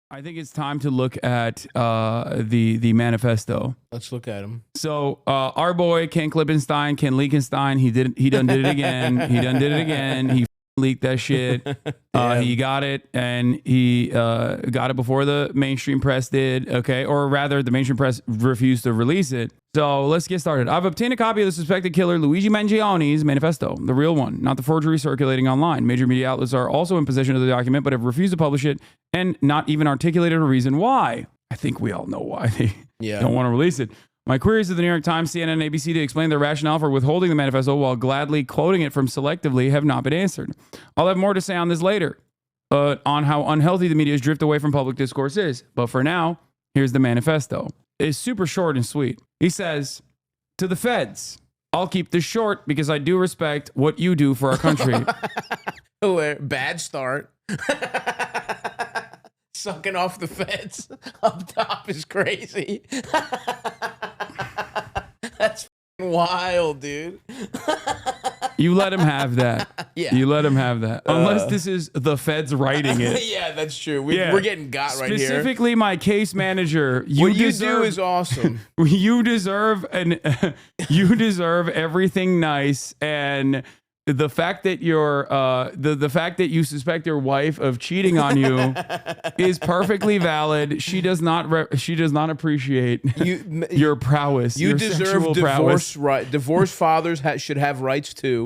I think it's time to look at the manifesto. Let's look at him. So our boy Ken Klippenstein, Ken Leakenstein, he done did it again. He done did it again. He leaked that shit. He got it, and he got it before the mainstream press did. Okay, or rather, the mainstream press refused to release it. So let's get started. I've obtained a copy of the suspected killer Luigi Mangione's manifesto, the real one, not the forgery circulating online. Major media outlets are also in possession of the document, but have refused to publish it and not even articulated a reason why. I think we all know why they don't want to release it. My queries to the New York Times, CNN, and ABC to explain their rationale for withholding the manifesto while gladly quoting it from selectively have not been answered. I'll have more to say on this later, on how unhealthy the media's drift away from public discourse is. But for now, here's the manifesto. It's super short and sweet. He says, to the feds, I'll keep this short because I do respect what you do for our country. Bad start. Sucking off the feds up top is crazy. That's wild, dude. You let him have that. Yeah. You let him have that. Unless this is the feds writing it. Yeah, that's true. We're getting got right here. Specifically, my case manager. What you do is awesome. You deserve you deserve everything nice, and the fact that you're the fact that you suspect your wife of cheating on you is perfectly valid. She does not appreciate your prowess. You your deserve divorce. Right? Divorced fathers should have rights too.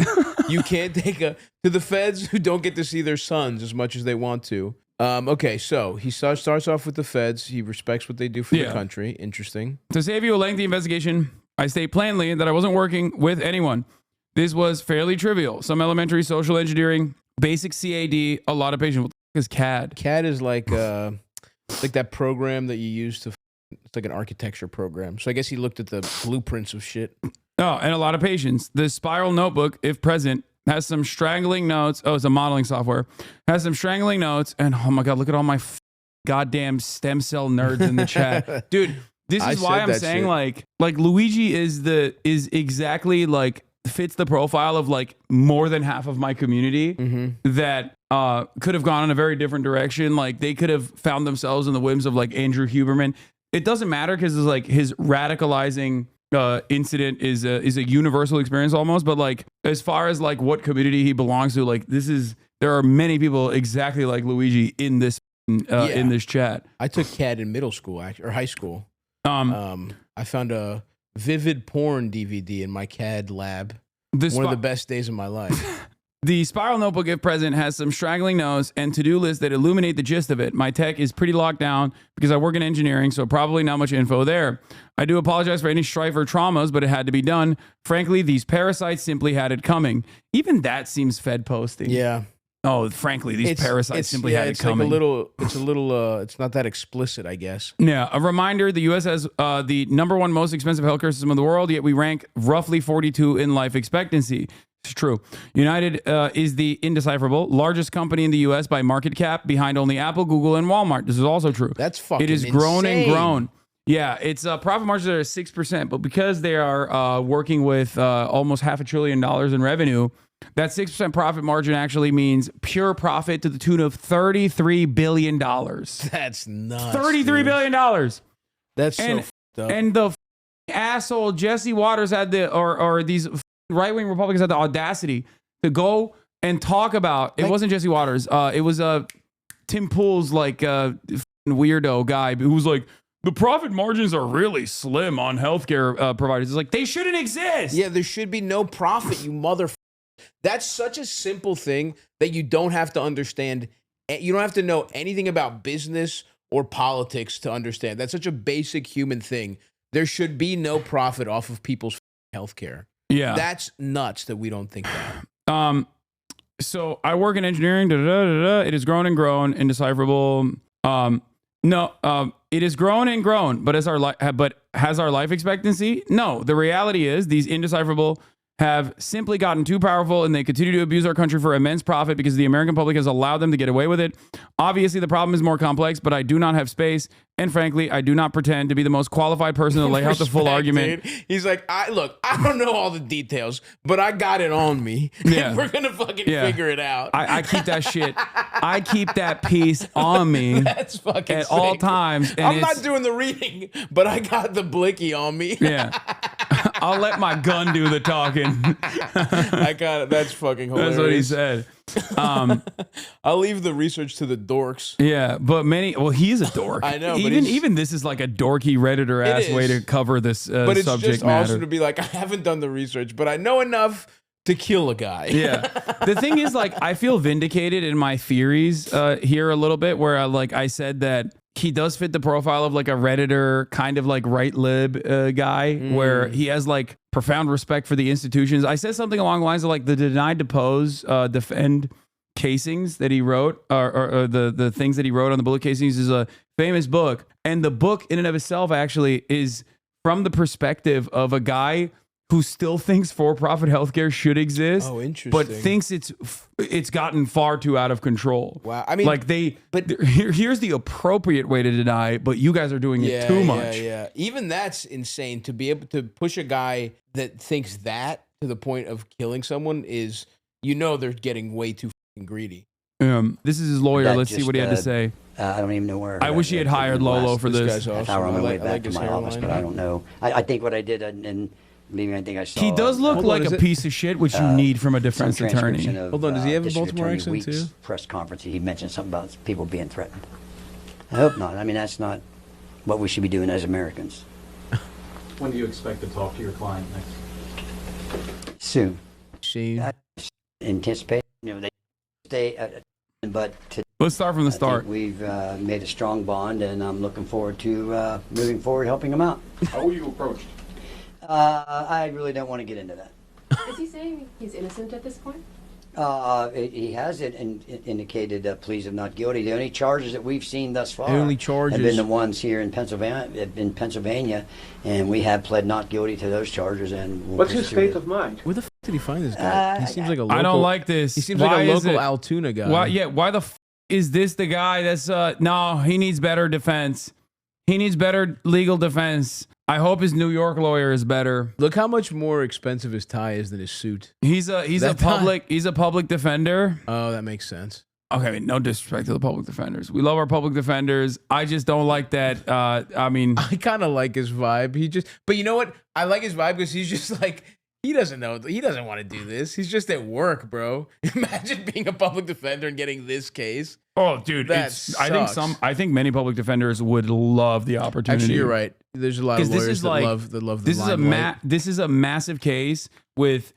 You can't take to the feds who don't get to see their sons as much as they want to. Okay, so he starts off with the feds. He respects what they do for the country. Interesting. To save you a lengthy investigation, I state plainly that I wasn't working with anyone. This was fairly trivial. Some elementary social engineering, basic CAD, a lot of patience. What the fuck is CAD? CAD is like that program that you use to. It's like an architecture program. So I guess he looked at the blueprints of shit. Oh, and a lot of patience. The spiral notebook, if present, has some strangling notes. Oh, it's a modeling software. Has some strangling notes. And oh my God, look at all my goddamn stem cell nerds in the chat. Dude, this is why I'm saying like Luigi is exactly like fits the profile of like more than half of my community that could have gone in a very different direction. Like they could have found themselves in the whims of like Andrew Huberman. It doesn't matter because it's like his radicalizing incident is a universal experience almost. But like as far as like what community he belongs to, like there are many people exactly like Luigi in this in this chat. I took CAD in middle school or high school. I found a vivid porn DVD in my CAD lab. One of the best days of my life. The spiral notebook, if present, has some straggling notes and to-do lists that illuminate the gist of it. My tech is pretty locked down because I work in engineering, so probably not much info there. I do apologize for any strife or traumas, but it had to be done. Frankly, these parasites simply had it coming. Even that seems Fed posting. Yeah. Oh, frankly, these parasites simply had it coming. It's not that explicit, I guess. Yeah. A reminder, the U.S. has the #1 most expensive healthcare system in the world, yet we rank roughly 42 in life expectancy. It's true. United is the indecipherable largest company in the U.S. by market cap, behind only Apple, Google, and Walmart. This is also true. That's fucking It has grown insane. and grown. Yeah, its profit margins are 6%, but because they are working with almost $500 billion in revenue, that 6% profit margin actually means pure profit to the tune of $33 billion. That's nuts. $33 billion. That's so fucked up. And the asshole Jesse Waters had or these right-wing Republicans had the audacity to go and talk about, it wasn't Jesse Waters, it was Tim Pool's like weirdo guy who was like, the profit margins are really slim on healthcare providers. It's like, they shouldn't exist. Yeah, there should be no profit, you motherfucker. That's such a simple thing that you don't have to understand. You don't have to know anything about business or politics to understand. That's such a basic human thing. There should be no profit off of people's healthcare. Yeah. That's nuts that we don't think that. So I work in engineering. It has grown and grown, indecipherable. It has grown and grown, but has our life expectancy? No. The reality is these indecipherable have simply gotten too powerful and they continue to abuse our country for immense profit because the American public has allowed them to get away with it. Obviously, the problem is more complex, but I do not have space. And frankly, I do not pretend to be the most qualified person to lay out the full argument. Dude. He's like, I don't know all the details, but I got it on me. Yeah. And we're going to fucking figure it out. I keep that shit. I keep that piece on me. That's fucking at sick. all times. And I'm not doing the reading, but I got the blicky on me. Yeah. I'll let my gun do the talking. I got it. That's fucking hilarious. That's what he said. I'll leave the research to the dorks. Yeah, but he's a dork. I know. Even this is like a dorky Redditor ass way to cover this but it's subject just matter. awesome to be like, I haven't done the research, but I know enough to kill a guy. Yeah. The thing is, like, I feel vindicated in my theories here a little bit, where I said that he does fit the profile of like a Redditor kind of like right lib guy, where he has like profound respect for the institutions. I said something along the lines of like the denied depose, defend casings that he wrote, or the things that he wrote on the bullet casings is a famous book. And the book in and of itself actually is from the perspective of a guy who still thinks for-profit healthcare should exist. Oh, interesting. But thinks it's gotten far too out of control. Wow. I mean, like here's the appropriate way to deny, but you guys are doing it too much. Yeah. Even that's insane to be able to push a guy that thinks that to the point of killing someone is, they're getting way too fucking greedy. This is his lawyer. Let's see what he had to say. I don't even know where. I wish he had hired Lolo for this. Guy's awesome. Hour on my way back like to his my office, hairline. but I don't know. I think what I did, and maybe I think I saw. He does look Hold like on, a piece of shit, which you need from a defense some attorney. transcription of, Hold on, does he have a District Baltimore Attorney accent Weeks' too? press conference. He mentioned something about people being threatened. I hope not. I mean, that's not what we should be doing as Americans. When do you expect to talk to your client next? Soon. Soon. Anticipate. They stay, but Let's start from the start. we've made a strong bond, and I'm looking forward to moving forward, helping him out. How were you approached? I really don't want to get into that. Is he saying he's innocent at this point? He has indicated pleas of not guilty. The only charges that we've seen thus far Only charges. have been the ones here in Pennsylvania, and we have pled not guilty to those charges. And we'll What's his pursue state it. of mind? Where the fuck did he find this guy? He seems like a local. I don't like this. He seems Why like a is local it- Altoona guy. Why the is this the guy that's no, he needs better defense. He needs better legal defense. I hope his New York lawyer is better. Look how much more expensive his tie is than his suit. He's a public defender. Oh, that makes sense. Okay, I mean, no disrespect to the public defenders. We love our public defenders. I just don't like that. I mean, I kind of like his vibe. But you know what? I like his vibe because he's just like, he doesn't know. He doesn't want to do this. He's just at work, bro. Imagine being a public defender and getting this case. oh, dude, That I think many public defenders would love the opportunity. Actually, you're right. There's a lot of 'Cause this lawyers is that like- love the This is limelight. this is a massive case with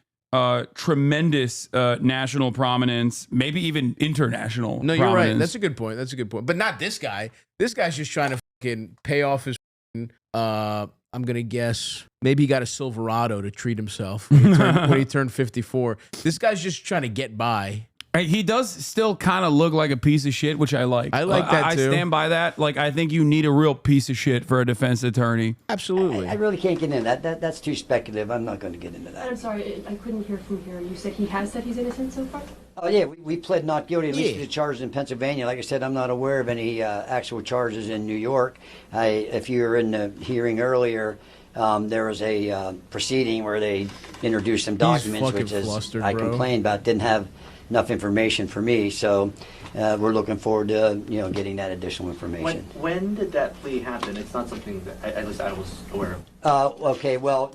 tremendous national prominence, maybe even international. No, you're right. prominence. That's a good point. But not this guy. This guy's just trying to fucking pay off his. I'm gonna guess maybe he got a Silverado to treat himself when he turned 54. This guy's just trying to get by. Hey, he does still kind of look like a piece of shit, which I like. I like that I too. stand by that. Like, I think you need a real piece of shit for a defense attorney. Absolutely. I really can't get into that. That's too speculative. I'm not going to get into And I'm that. sorry, I couldn't hear from here. You said he has said he's innocent so far? Oh yeah, we pled not guilty at least Yeah. to the charges in Pennsylvania. Like I said, I'm not aware of any actual charges in New York. If you were in the hearing earlier, there was a proceeding where they introduced some documents, fucking which is flustered, I bro. complained about. Didn't have enough information for me, so we're looking forward to getting that additional information. When did that plea happen? It's not something that at least I was aware of. Okay, well,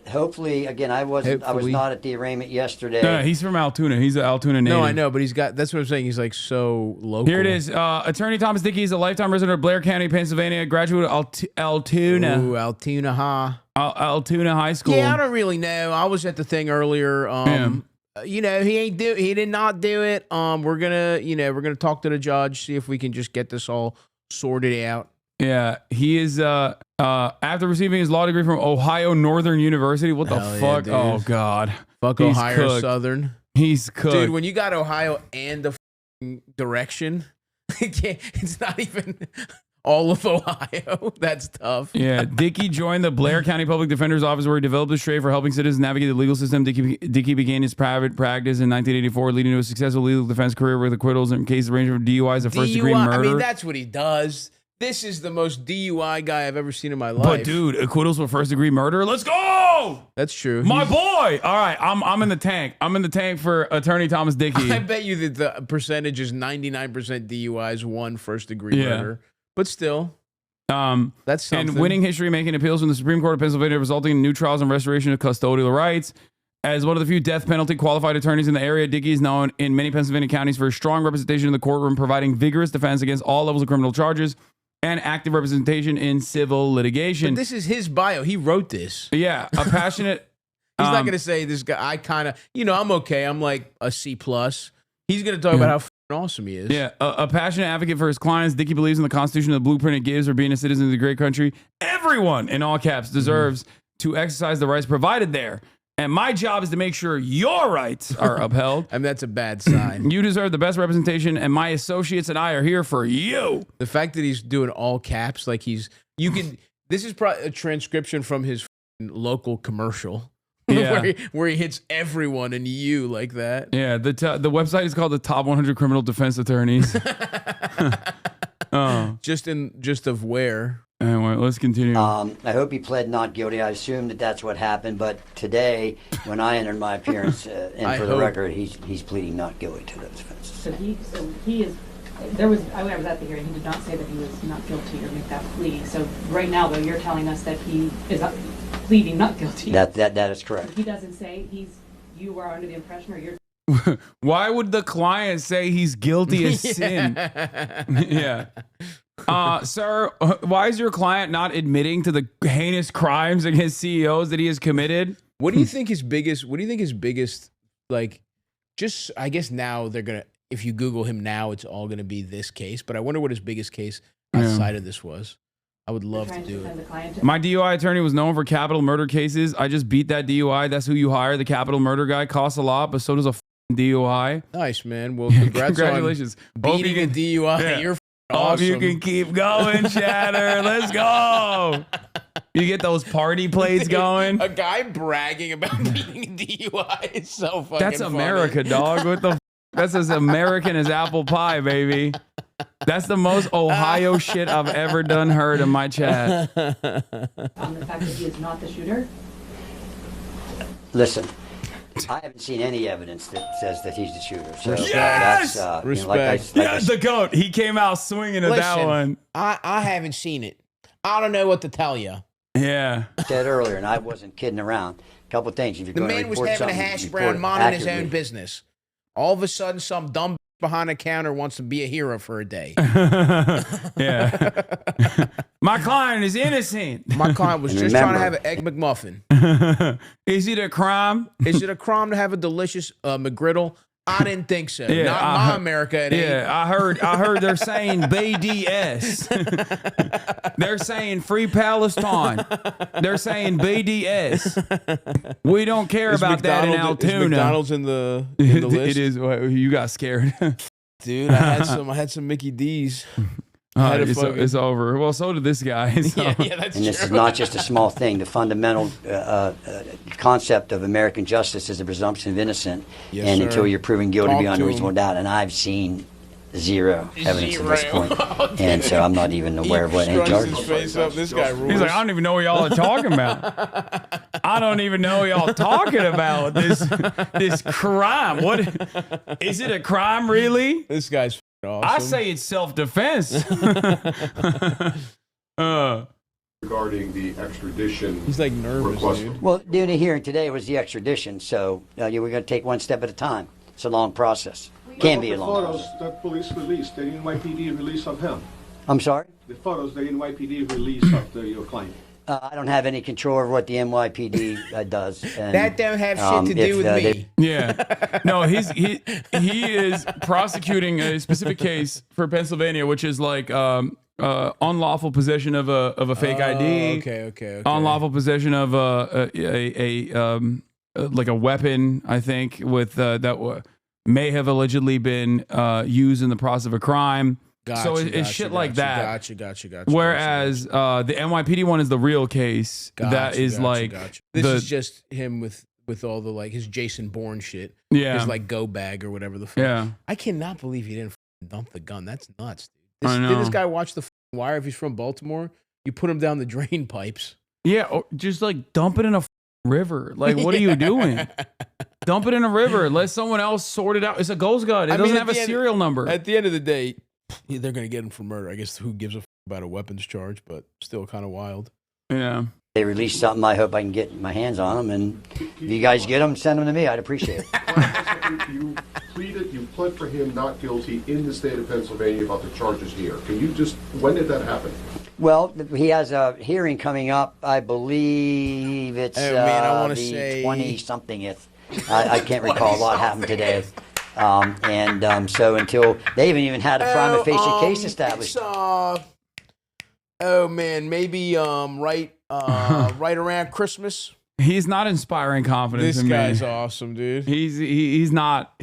hopefully, again, I was Hopefully. not at the arraignment yesterday. No, he's from Altoona. He's an Altoona native. No, I know, but he's got. That's what I'm saying. He's like so local. Here it is. Attorney Thomas Dickey is a lifetime resident of Blair County, Pennsylvania, graduate of Altoona. Ooh, Altoona, huh? Altoona High School. Yeah, I don't really know. I was at the thing earlier. He did not do it. We're gonna talk to the judge, see if we can just get this all sorted out. Yeah, he is after receiving his law degree from Ohio Northern University. What the Hell yeah, fuck? dude. Oh god. Fuck He's Ohio cooked. Southern. He's cooked. Dude, when you got Ohio and the direction, it's not even all of Ohio. That's tough. Yeah, Dickey joined the Blair County Public Defender's Office, where he developed his trade for helping citizens navigate the legal system. Dickey began his private practice in 1984, leading to a successful legal defense career with acquittals in cases ranging from DUIs to first-degree murder. I mean, that's what he does. This is the most DUI guy I've ever seen in my life. But dude, acquittals for first-degree murder. Let's go. That's true. My boy. All right, I'm in the tank. I'm in the tank for Attorney Thomas Dickey. I bet you that the percentage is 99% DUIs, 1 first-degree murder. But still, that's something. And winning history, making appeals from the Supreme Court of Pennsylvania, resulting in new trials and restoration of custodial rights. As one of the few death penalty qualified attorneys in the area, Dickey is known in many Pennsylvania counties for his strong representation in the courtroom, providing vigorous defense against all levels of criminal charges and active representation in civil litigation. But this is his bio. He wrote this. Yeah, a passionate. He's not going to say this guy. I kind of, I'm okay. I'm like a C+. He's going to talk about how awesome he is. Yeah, a passionate advocate for his clients. Dickey believes in the Constitution, the blueprint it gives for being a citizen of the great country. Everyone, in all caps, deserves to exercise the rights provided there. And my job is to make sure your rights are upheld. I mean, that's a bad sign. You deserve the best representation, and my associates and I are here for you. The fact that he's doing all caps, like this is probably a transcription from his local commercial. Yeah. where he hits everyone and you like that. Yeah, the website is called the Top 100 Criminal Defense Attorneys. Just of where. Anyway, let's continue. I hope he pled not guilty. I assume that's what happened. But today, when I entered my appearance, and for the record, he's pleading not guilty to those offenses. So he is. I was at the hearing. He did not say that he was not guilty or make that plea. So right now, though, you're telling us that he is pleading not guilty. That is correct. He doesn't say you are under the impression, or you're. Why would the client say he's guilty as sin? Yeah. Sir, why is your client not admitting to the heinous crimes against CEOs that he has committed? What do you think his biggest, like, just, I guess now they're going to, if you Google him now, it's all going to be this case, but I wonder what his biggest case outside of this was. I would love to do it. My DUI attorney was known for capital murder cases. I just beat that DUI. That's who you hire. The capital murder guy costs a lot, but so does a DUI. Nice, man. Well, congratulations. On beating a DUI. Yeah. You're Awesome. awesome. You can keep going, Chatter. Let's go. You get those party plates going. A guy bragging about beating a DUI is so fucking That's America, funny. What the That's as American as apple pie, baby. That's the most Ohio shit I've ever heard in my chat. On the fact that he is not the shooter? Listen, I haven't seen any evidence that says that he's the shooter. So Yes! that's, Respect. The GOAT. He came out swinging at that one. I haven't seen it. I don't know what to tell you. Yeah. I said earlier, and I wasn't kidding around. A couple of things. If you're The going man to was report having a something, hash report brown, it minding his own accurately. business. All of a sudden, some dumb behind the counter wants to be a hero for a day. Yeah. My client is innocent. My client was And just trying to remember- have an egg McMuffin. Is it a crime? Is it a crime to have a delicious McGriddle? I didn't think so. Yeah, Not in my America. It ain't. Yeah, I heard they're saying BDS. They're saying Free Palestine. They're saying BDS. We don't care Is about that in McDonald's- is Altoona. McDonald's in the list? It is. You got scared. Dude, I had some Mickey D's. It's over. Well, so did this guy. So. Yeah, that's And this is true. not just a small thing. The fundamental concept of American justice is the presumption of innocence, Yes, and sir. until you're proven guilty Talk beyond to a reasonable him. doubt. And I've seen zero evidence at this Zero. point, and so I'm not even aware of what any Scrunches charges. his face up. This guy rules. He's like, I don't even know what y'all are talking about. I don't even know what y'all talking about. This crime. What is it? A crime, really? This guy's awesome. I say it's self-defense. Regarding the extradition he's like nervous, request. dude. Well, during the hearing today was the extradition, so we're going to take one step at a time. It's a long process. Can be a The long photos process. that police released, the NYPD release of him. I'm sorry? The photos the NYPD released of your client. I don't have any control over what the NYPD does. And, That don't have shit to if, do with they- me. Yeah. No, he is prosecuting a specific case for Pennsylvania, which is like unlawful possession of a fake ID. Okay. Unlawful possession of like a weapon, I think, with may have allegedly been used in the process of a crime. So it's shit like that. Gotcha. Whereas the NYPD one is the real case. That is This is just him with all the like his Jason Bourne shit. Yeah. His like go bag or whatever the fuck. Yeah. I cannot believe he didn't dump the gun. That's nuts, I dude. know. Did this guy watch the Wire? If he's from Baltimore, you put him down the drain pipes. Yeah, or just like dump it in a river. Like, what are you doing? Dump it in a river. Let someone else sort it out. It's a ghost gun. It doesn't have a serial number. At the end of the day, they're gonna get him for murder. I guess who gives a about a weapons charge? But still kind of wild. Yeah. They release something, I hope I can get my hands on them. And if you guys get them, send them to me. I'd appreciate it. You pled for him not guilty in the state of Pennsylvania about the charges here. Can you just, when did that happen? Well, he has a hearing coming up. I believe it's Oh, man, I wanna the say- 20-something. I can't recall. A lot happened today. So until they haven't even had a prima facie case established. Oh man, maybe right around Christmas. He's not inspiring confidence This in guy's me. awesome, dude. He's not.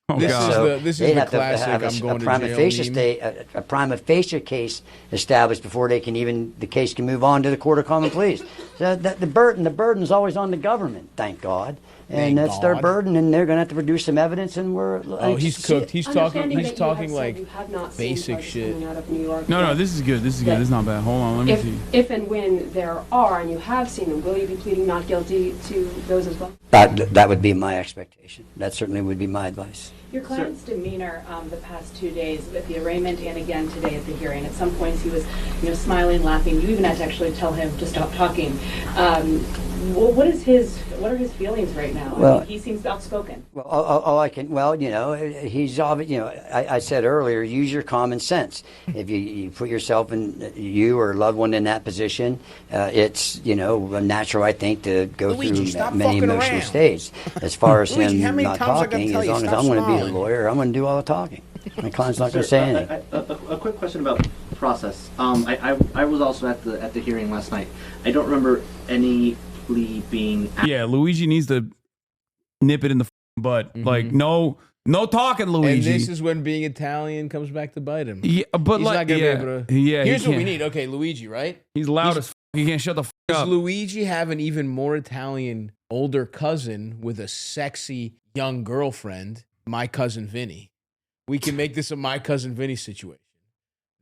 Oh This God. this is they'd the have to classic. have I'm going a to prima jail facie meme. a prima facie case established before they can even the case can move on to the court of common pleas. So the burden's always on the government. Thank God, and Thank that's their God. burden, and they're going to have to produce some evidence, and we're Oh, anxious he's to see cooked. it. He's talking. Understanding He's that you have talking said like you have not seen basic charges shit. coming out of New York No, yet. this is good. This is good. Yeah. This is not bad. Hold on. Let me see. If and when there are, and you have seen them, will you be pleading not guilty to those as well? That would be my expectation. That certainly would be my advice. Your client's demeanor the past 2 days at the arraignment and again today at the hearing. At some points he was, smiling, laughing. You even had to actually tell him to stop talking. What are his feelings right now? Well- I mean, he seems outspoken. Well, all I can, he's obvious. I said earlier, use your common sense. If you put yourself in, you or a loved one in that position, it's, natural, I think, to go Luigi, through stop many fucking emotional around. states. As far as Luigi, how him many not times I gotta talking, tell as you, long as stop I'm going to be the smiling? lawyer, I'm going to do all the talking. My client's not going to say anything. A quick question about process. I was also at the hearing last night. I don't remember any plea being. Yeah, Luigi needs to nip it in the butt. Like no talking, Luigi. And this is when being Italian comes back to bite him. Yeah, but He's like not gonna yeah, be able to. yeah. he Here's what we can't. need. Okay, Luigi, right? He's loud as he can't shut the Does up. Luigi have an even more Italian older cousin with a sexy young girlfriend? My cousin Vinny. We can make this a My Cousin Vinny situation.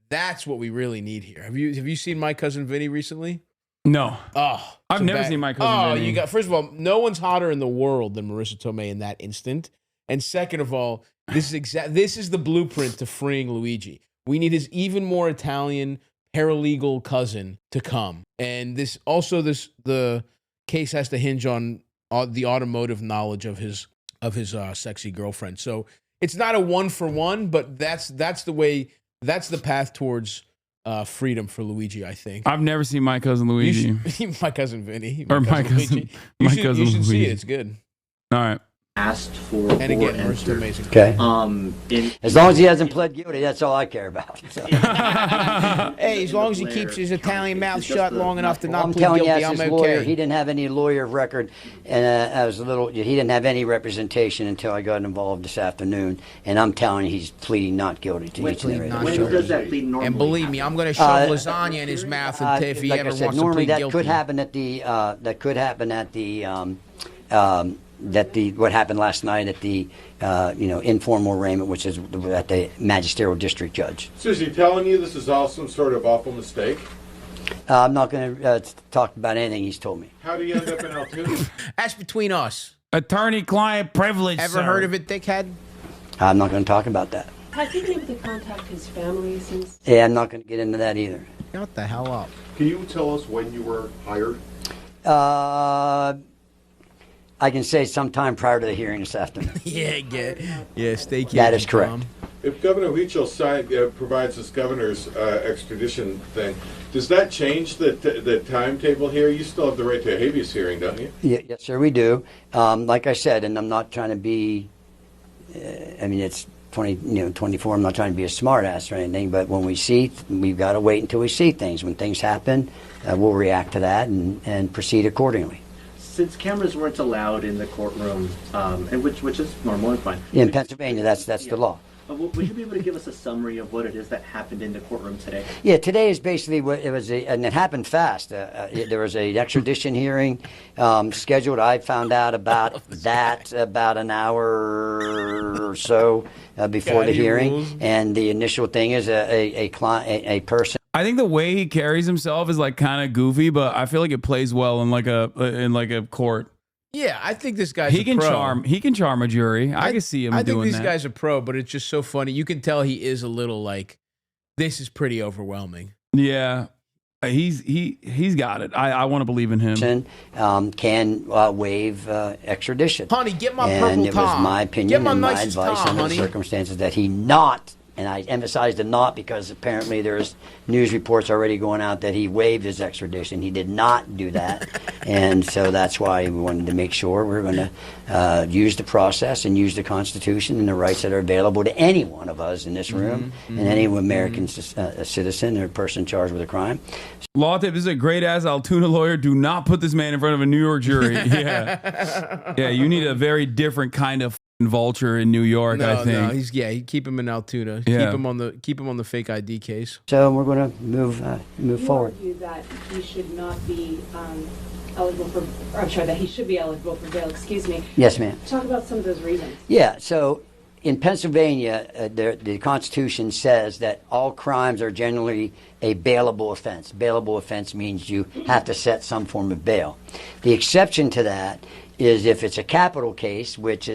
That's what we really need here. Have you seen My Cousin Vinny recently? No, Oh, I've never seen My Cousin Vinny. you got. First of all, no one's hotter in the world than Marissa Tomei in that instant. And second of all, this is the blueprint to freeing Luigi. We need his even more Italian paralegal cousin to come, and the case has to hinge on the automotive knowledge of his sexy girlfriend. So it's not a 1-for-1, but that's the path towards freedom for Luigi, I think. I've never seen My Cousin Luigi. My cousin Vinny. Or My Cousin- Luigi. My You Cousin should see Luigi. it. It's good. All right. Asked for And again, or Marissa's entered. amazing. Okay. As long as he hasn't pled guilty, that's all I care about. So. Hey, as long as he keeps his Italian mouth It's just shut the- long enough to Well, not I'm plead telling you, guilty, as I'm his lawyer, okay. he didn't have any lawyer of record, and he didn't have any representation until I got involved this afternoon. And I'm telling you, he's pleading not guilty to each and every. not When guilty. does that plea normally And believe me, I'm going to shove lasagna in his mouth if he like ever I said, wants to normally plead that guilty. could happen at the what happened last night at the informal arraignment, which is at the magisterial district judge. So is he telling you this is all some sort of awful mistake? I'm not going to talk about anything he's told me. How do you end up in Altoona? That's between us. Attorney-client privilege. Ever sir. heard of it, dickhead? I'm not going to talk about that. Has he been able to contact his family since? Yeah, I'm not going to get into that either. Shut the hell up. Can you tell us when you were hired? I can say sometime prior to the hearing this afternoon. Yeah, stay kid. That is correct. If Governor Huichol provides this governor's extradition thing, does that change the timetable here? You still have the right to a habeas hearing, don't you? Yeah, yes, sir, we do. Like I said, and I'm not trying to be. It's 24. I'm not trying to be a smart ass or anything, but when we've got to wait until we see things. When things happen, we'll react to that and proceed accordingly. Since cameras weren't allowed in the courtroom, and which is normal and fine. In Pennsylvania, that's the law. Would you be able to give us a summary of what it is that happened in the courtroom today? Yeah, today is basically what it was, and it happened fast. There was an extradition hearing scheduled. I found out about that about an hour or so before the hearing, and the initial thing is a person. I think the way he carries himself is like kind of goofy, but I feel like it plays well in like a court. Yeah, I think this guy's He can pro. charm. He can charm a jury. I can see him doing that. I think these guys are pro, but it's just so funny. You can tell he is a little like, this is pretty overwhelming. Yeah, he's got it. I want to believe in him. Can waive extradition. Honey, get my and purple it Tom. was my opinion and my nicest advice Tom, under the honey. circumstances that he not, and I emphasize the not because apparently there's news reports already going out that he waived his extradition. He did not do that. And so that's why we wanted to make sure we're going to use the process and use the Constitution and the rights that are available to any one of us in this room and any American citizen or person charged with a crime. Law tip, this is a great-ass Altoona lawyer. Do not put this man in front of a New York jury. Yeah. Yeah, you need a very different kind of vulture in New York, I think. No, keep him in Altoona. Yeah. Keep him on the fake ID case. So we're going to move forward. You argue that he should not be eligible for, or I'm sorry, that he should be eligible for bail. Excuse me. Yes, ma'am. Talk about some of those reasons. Yeah, so in Pennsylvania, the Constitution says that all crimes are generally a bailable offense. Bailable offense means you have to set some form of bail. The exception to that is if it's a capital case, which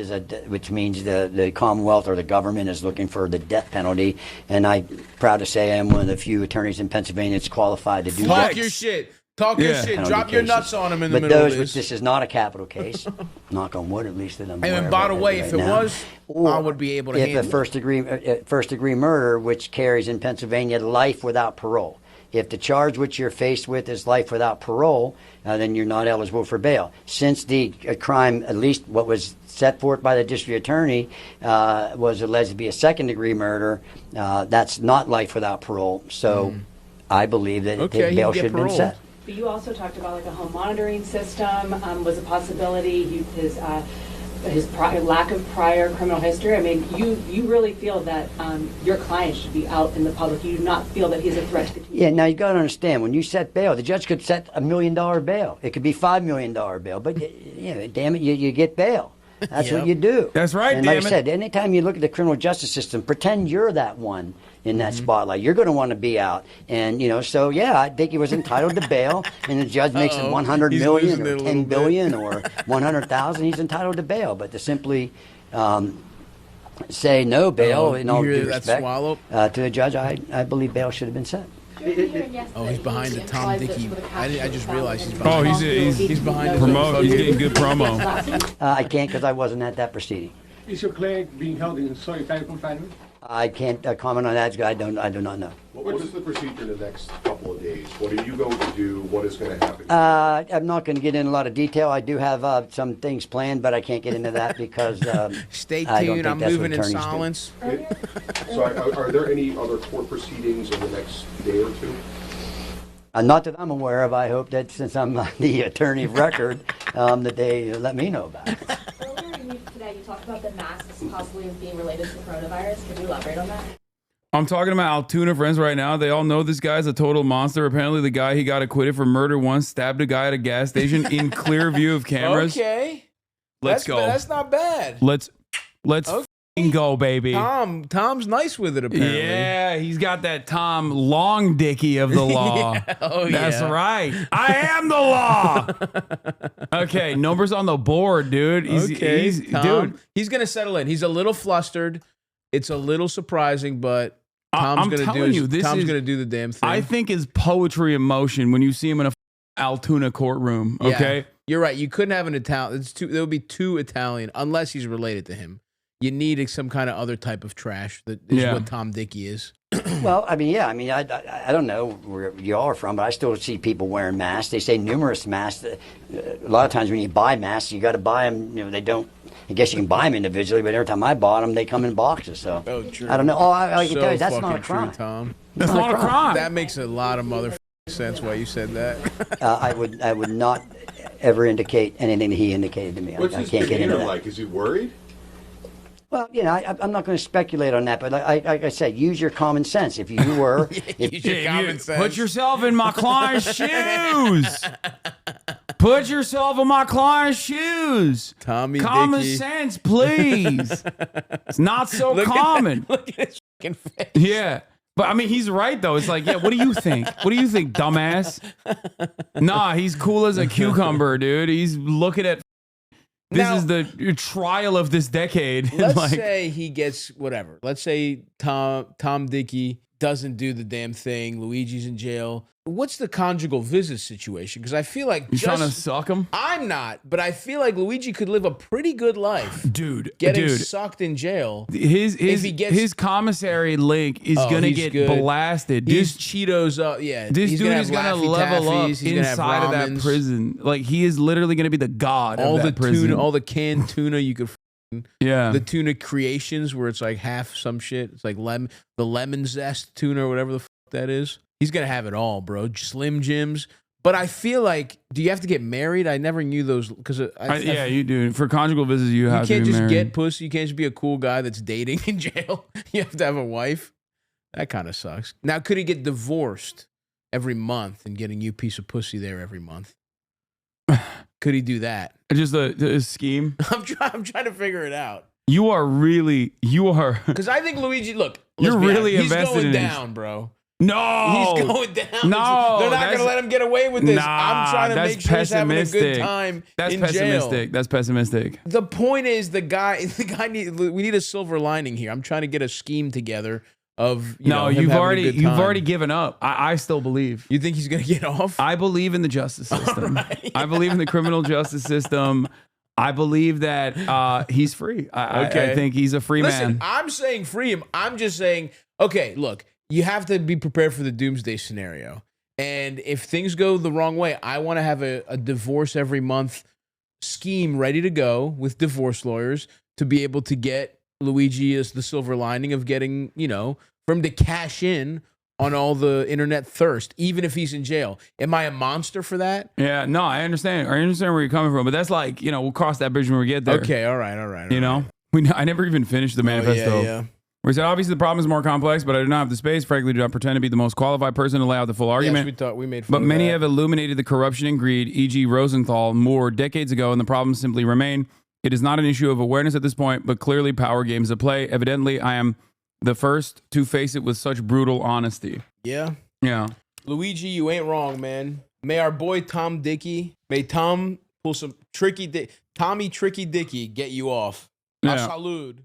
means the Commonwealth or the government is looking for the death penalty. And I'm proud to say I am one of the few attorneys in Pennsylvania that's qualified to do that. Talk your shit. Talk your shit. Penalty Drop your cases. nuts on him in the But middle of this. this is not a capital case. Knock on wood, at least that I'm aware And of by the it way, right if it now. was, Or I would be able to if handle a first degree murder, which carries in Pennsylvania life without parole. If the charge which you're faced with is life without parole, then you're not eligible for bail. Since the crime, at least what was set forth by the district attorney, was alleged to be a second-degree murder, that's not life without parole. So I believe that bail should have been set. But you also talked about like a home monitoring system was a possibility. His lack of prior criminal history. I mean, you really feel that your client should be out in the public. You do not feel that he's a threat to the community. Yeah, now you got to understand, when you set bail, the judge could set $1 million bail. It could be $5 million bail, but damn it, you get bail. That's what you do. That's right, and damn like I said, anytime you look at the criminal justice system, pretend you're that one in that spotlight. You're going to want to be out. And, so, yeah, I think he was entitled to bail, and the judge makes it 100 million or 10 billion or 100,000, he's entitled to bail. But to simply say no bail, in all due respect, to the judge, I believe bail should have been set. Oh, he's behind the Tom Dickey. I just realized he's Oh, behind. he's behind promote. He's getting good promo. I can't because I wasn't at that proceeding. Is your client being held in solitary confinement? I can't comment on that. I do not know. What is the procedure the next couple of days? What are you going to do? What is going to happen? I'm not going to get into a lot of detail. I do have some things planned, but I can't get into that because stay I don't tuned. think I'm that's moving in what attorneys do. silence. So are there any other court proceedings in the next day or two? Not that I'm aware of. I hope that since I'm the attorney of record, that they let me know about it. Earlier in the week today, you talked about the masks possibly being related to coronavirus. Could you elaborate on that? I'm talking about Altoona friends right now. They all know this guy's a total monster. Apparently, the guy he got acquitted for murder once stabbed a guy at a gas station in clear view of cameras. Okay. Let's go. That's not bad. Let's f***ing go, baby. Tom's nice with it, apparently. Yeah, he's got that Tom Long Dicky of the law. That's right. I am the law. Okay, numbers on the board, dude. He's Tom, he's gonna settle in. He's a little flustered. It's a little surprising, but Tom's gonna do the damn thing. I think is poetry in motion when you see him in a Altoona courtroom. Okay, yeah, you're right. You couldn't have an Italian. There would be too Italian unless he's related to him. You need some kind of other type of trash. That is what Tom Dickey is. Well, I don't know where you all are from, but I still see people wearing masks. They say numerous masks. A lot of times when you buy masks, you got to buy them. They don't. I guess you can buy them individually, but every time I bought them, they come in boxes. So I don't know. I can tell you that's not a crime. True, Tom. That's not a crime. That makes a lot of sense why you said that. I would not ever indicate anything that he indicated to me. What's I his can't get into demeanor that. like? Is he worried? Well, you know, I'm not going to speculate on that, but like I said, use your common sense. If you were, Use your common sense. Put yourself in my client's shoes. Put yourself in my client's shoes. Tommy Common Dickey. sense, please. It's not so common. Look at his fucking face. Yeah. But I mean, he's right though. It's like, yeah, what do you think? What do you think, dumbass? Nah, he's cool as a cucumber, dude. He's looking at this Now- is the trial of this decade. Let's Like, say he gets whatever. Let's say Tom Dickey doesn't do the damn thing. Luigi's in jail. What's the conjugal visit situation? Because I feel like you trying to suck him? I'm not, but I feel like Luigi could live a pretty good life. Dude, Getting sucked in jail. His commissary link is gonna he's get good. blasted. He's Cheetos up. Yeah. This he's dude gonna is have gonna Laffy level up Taffies, he's gonna have inside of that ramens. prison. Like he is literally gonna be the god All of the that prison. tuna, all the canned tuna you could. Yeah. The tuna creations where it's like half some shit. It's like the lemon zest tuna or whatever the fuck that is. He's gonna have it all, bro. Slim Jims. But I feel like, do you have to get married? I never knew those because yeah, you do. For conjugal visits, you have to can't be just married. get pussy. You can't just be a cool guy that's dating in jail. You have to have a wife. That kind of sucks. Now, could he get divorced every month and get a new piece of pussy there every month? Could he do that? Just a scheme. I'm trying to figure it out. You are Because I think Luigi. Look, You're really he's invested going in this. down, bro. No, He's going down. No, They're not going to let him get away with this. Nah, I'm trying to that's make sure he's having a good pessimistic. time That's in pessimistic. jail. That's pessimistic. The point is, we need a silver lining here. I'm trying to get a scheme together of him you've having a already good time. given up. I still believe. You think he's going to get off? I believe in the justice system. I believe in the criminal justice system. I believe that he's free. I think he's a free man. I'm saying free him. I'm just saying, okay, look, you have to be prepared for the doomsday scenario. And if things go the wrong way, I want to have a divorce every month scheme ready to go with divorce lawyers to be able to get Luigi as the silver lining of getting, for him to cash in on all the internet thirst, even if he's in jail. Am I a monster for that? Yeah, no, I understand. I understand where you're coming from, but that's like, we'll cross that bridge when we get there. Okay, all right. I never even finished the manifesto. Yeah. We said, obviously, the problem is more complex, but I do not have the space. Frankly, do not pretend to be the most qualified person to lay out the full argument. Yes, we thought we made fun But of many that. have illuminated the corruption and greed, e.g. Rosenthal, Moore, decades ago, and the problems simply remain. It is not an issue of awareness at this point, but clearly power games at play. Evidently, I am the first to face it with such brutal honesty. Yeah. Yeah. Luigi, you ain't wrong, man. May our boy Tom Dickey, may Tom pull some Tommy Tricky Dickey get you off. Yeah. A salud.